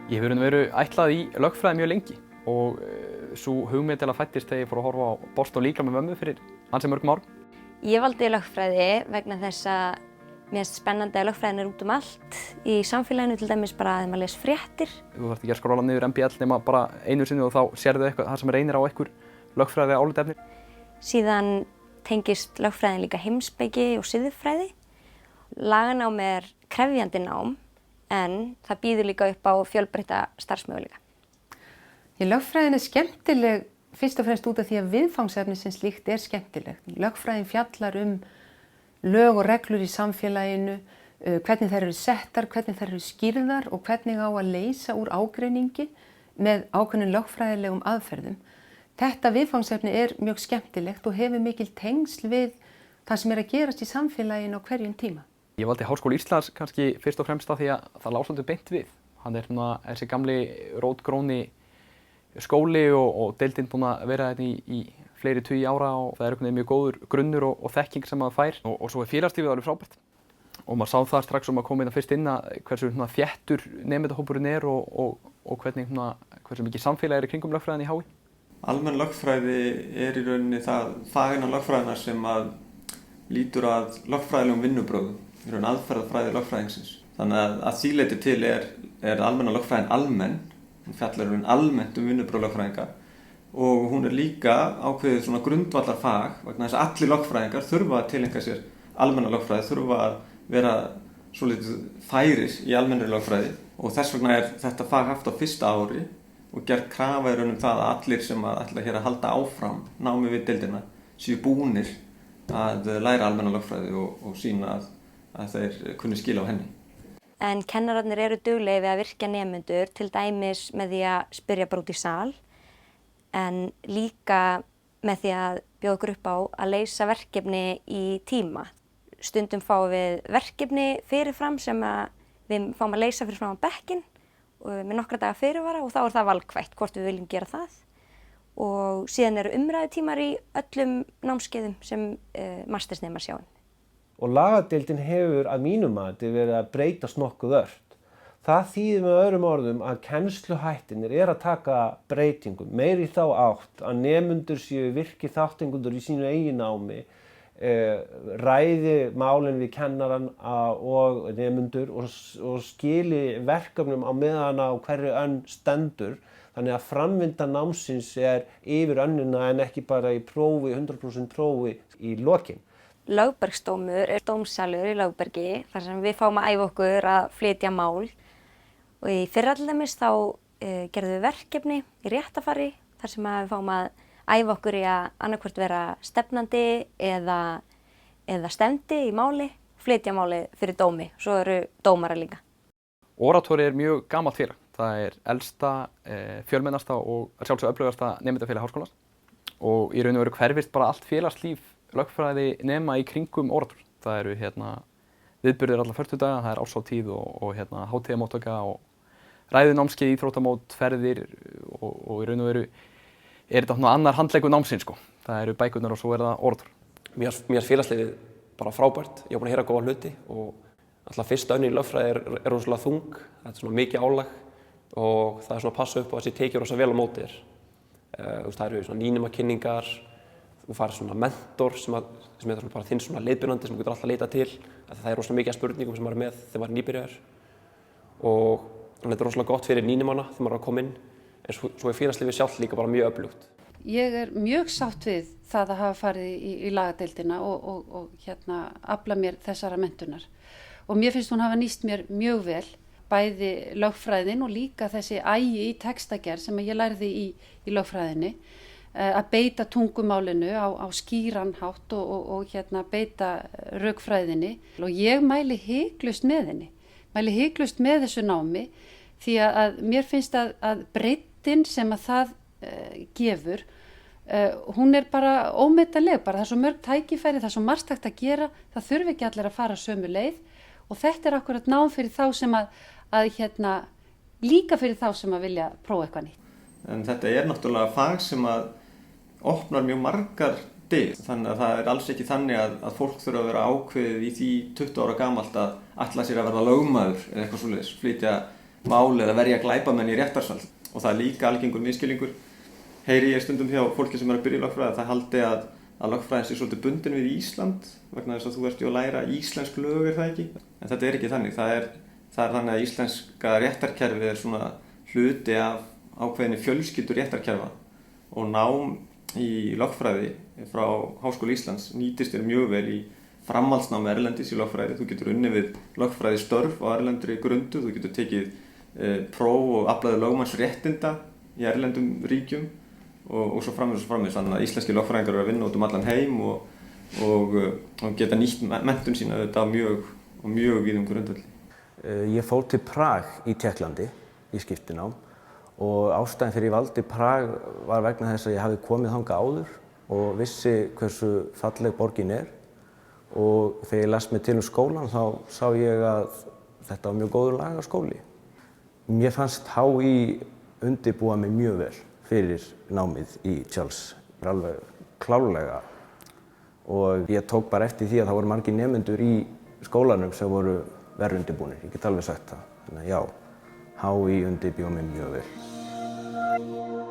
Ég hef veru ætlað í lögfræði mjög lengi og svo hugmyndilega fæddist þegar ég fór að horfa á Boston Legal með mömmu fyrir ansi mörgum árum. Ég valdi lögfræði vegna þess að mér finnst spennandi að lögfræðin er út allt í samfélaginu, til dæmis bara að maður les fréttir. Þú þarft ekki að skrolla niður MBL nema bara einu sinni og þá sérðu eitthvað það sem reynir á einhver lögfræði álitaefni. Síðan tengist lögfræðin líka heimspeki og siðfræði. Laganám er krefjandi nám en það býður líka upp á fjölbreytta starfsmöguleika. Lögfræðin er skemmtileg fyrst og fremst út af því að viðfangsefni sem slíkt er skemmtilegt. Lögfræðin fjallar lög og reglur í samfélaginu, hvernig þær eru settar, hvernig þær eru skýrðar og hvernig á að leysa úr ágreiningi með ákveðnum lögfræðilegum aðferðum. Þetta viðfangsefni er mjög skemmtilegt og hefur mikil tengsl við það sem er að gerast í samfélaginu á hverjum tíma. Ég valdi Háskóla Íslands kannski fyrst og fremst af því að það lá svolítið beint við. Hann er þessi gamli rótgróni skóli og deildin búin að vera í fleiri tugi ára og það er mjög góður grunnur og þekking sem maður fær og svo er félagslífið alveg frábært. Og maður sá það strax og maður kom fyrst inn að hversu þéttur nemendahópurinn er og hversu mikið samfélag er í kringum lögfræðin í HÍ. Almenn lögfræði er í rauninni það fag innan lögfræðina sem að lítur að lögfræðilegum vinnubrögðum, í rauninni aðferðafræði lögfræðingsins. Þannig að því leyti til er almenna lögfræðin almenn, hún fjallar almennt vinnubrögð lögfræðinga og hún er líka ákveðið svona grundvallarfag vegna þess að allir lögfræðingar þurfa að tileinka sér almenna lögfræði, þurfa að vera svolítið færir í almennri lögfræði og þess vegna er þetta fag haft á fyrsta ári og gerð krafa í raun það að allir sem ætla hér að halda áfram námi við deildina séu búnir að læra almenna lögfræði og sýna að þeir kunni skila á henni. En kennararnir eru duglegir við að virkja nemendur, til dæmis með því að spyrja bara út í sal, en líka með því að bjóða okkur upp á að leysa verkefni í tíma. Stundum fáum við verkefni fyrirfram sem við fáum að leysa fyrirfram á bekkinn með nokkra daga fyrirvara og þá er það valkvætt hvort við viljum gera það. Og síðan eru umræðutímar í öllum námskeiðum sem mastersnemar sjá um. Og lagadeildin hefur að mínu mati verið að breytast nokkuð ört. Það þýðir með öðrum orðum að kennsluhættirnir er að taka breytingum, meiri þá átt að nemendur séu virkir þátttakendur í sínu eigin námi, ræði málin við kennarann og nemendur og skili verkefnum á meðan á hverju önn stendur, þannig að framvinda námsins er yfir önnina en ekki bara í prófi, 100% prófi í lokin. Lögbergsdómur er dómsalur í Lögbergi þar sem við fáum að æfa okkur að flytja mál og í fyrra til dæmis þá gerðum við verkefni í réttafari þar sem við fáum að æfa okkur í að annarkvort vera stefnandi eða stefndi í máli, flytja máli fyrir dómi, svo eru dómarar líka. Oratóri er mjög gamalt félag. Það er elsta, fjölmennasta og sjálfsög öflugasta nemendafélag Háskólans og í raun og veru hverfist bara allt félagslíf lögfræði nema í kringum oratór. Það eru viðburðir alla 40 daga, það er árshátíð og hátíðamóttaka og ræðunámskeið, íþróttamót, ferðir og í raun og veru er þetta annar handleggur námsins sko. Það eru bækurnar og svo er það oratór. Mér finnst félagsliðið bara frábært. Ég hef búin að heyra góða hluti og alltaf fyrsta önn í lögfræði er rosalega þung. Þetta er svona mikið álag og það er svona að passa upp á að þessi tekið rosa vel á móti þér. Það eru svona nýnemakynningar, þú farið svona mentor sem er bara þinn svona leiðbeinandi sem þú getur alltaf að leita til. Það er rosalega mikið af spurningum sem maður er með þegar maður er nýbyrjaður. Og þetta er rosalega gott fyrir nýnemanna þegar maður er að koma inn. En svo er félagslífið sjálft líka bara mjög öflugt. Ég er mjög sátt við það að hafa farið í lagadeildina og afla mér þessara menntunar. Og mér finnst hún hafa nýst mér mjög vel, bæði lögfræðin og líka þessi ægi í textagerð sem ég lærði í lögfræðinni, að beita tungumálinu á skýran hátt og beita rökfræðinni. Og ég mæli hiklaust með henni, mæli hiklaust með þessu námi því að mér finnst að breiddin sem að það gefur, hún er bara ómetanleg, það er svo mörg tækifæri, það er svo margt hægt að gera, það þurfi ekki allir að fara sömu leið og þetta er akkurat nám fyrir þá sem líka fyrir þá sem að vilja prófa eitthvað nýtt. En þetta er náttúrulega fag sem að opnar mjög margar dyr, þannig að það er alls ekki þannig að fólk þurfa að vera ákveðið í því 20 ára gamalt að ætla sér að verða lögmaður eða eitthvað svoleiðis, flytja mál eða verja glæpamenn í réttarsal. Og það er líka algengur misskilningur, heyri ég stundum hjá fólki sem er að byrja í lögfræði, að það haldi að lögfræðin sé svolítið bundin við Ísland vegna þess að þú ert að læra íslensk lög, er það ekki? En þetta er ekki þannig. Það er þannig að íslenska réttarkerfið er svona hluti af ákveðinni fjölskyldu réttarkerfa og nám í lögfræði frá Háskóla Íslands nýtist þér mjög vel í framhaldsnámi erlendis í lögfræði. Þú getur unnið við lögfræði störf á erlendri grundu, þú getur tekið próf og aflaði lögmannsréttinda í erlendum ríkjum og svo framvegis. Þannig að íslenski lögfræðingar eru að vinna út allan heim og geta nýtt menntun sína á mjög víðum grundvelli. Ég fór til Prag í Tékklandi í skiptinám og ástæðan fyrir ég valdi Prag var vegna þess að ég hafði komið þangað áður og vissi hversu falleg borgin er. Og þegar ég las mig til skólan þá sá ég að þetta var mjög góður lagaskóli. Mér fannst HÍ undirbúa mig mjög vel fyrir námið í Charles, alveg klárlega. Og ég tók bara eftir því að það voru margir nemendur í skólanum sem voru verr undirbúnir, ég get alveg sagt það. Þannig að já, HÍ undirbjó mig mjög vel.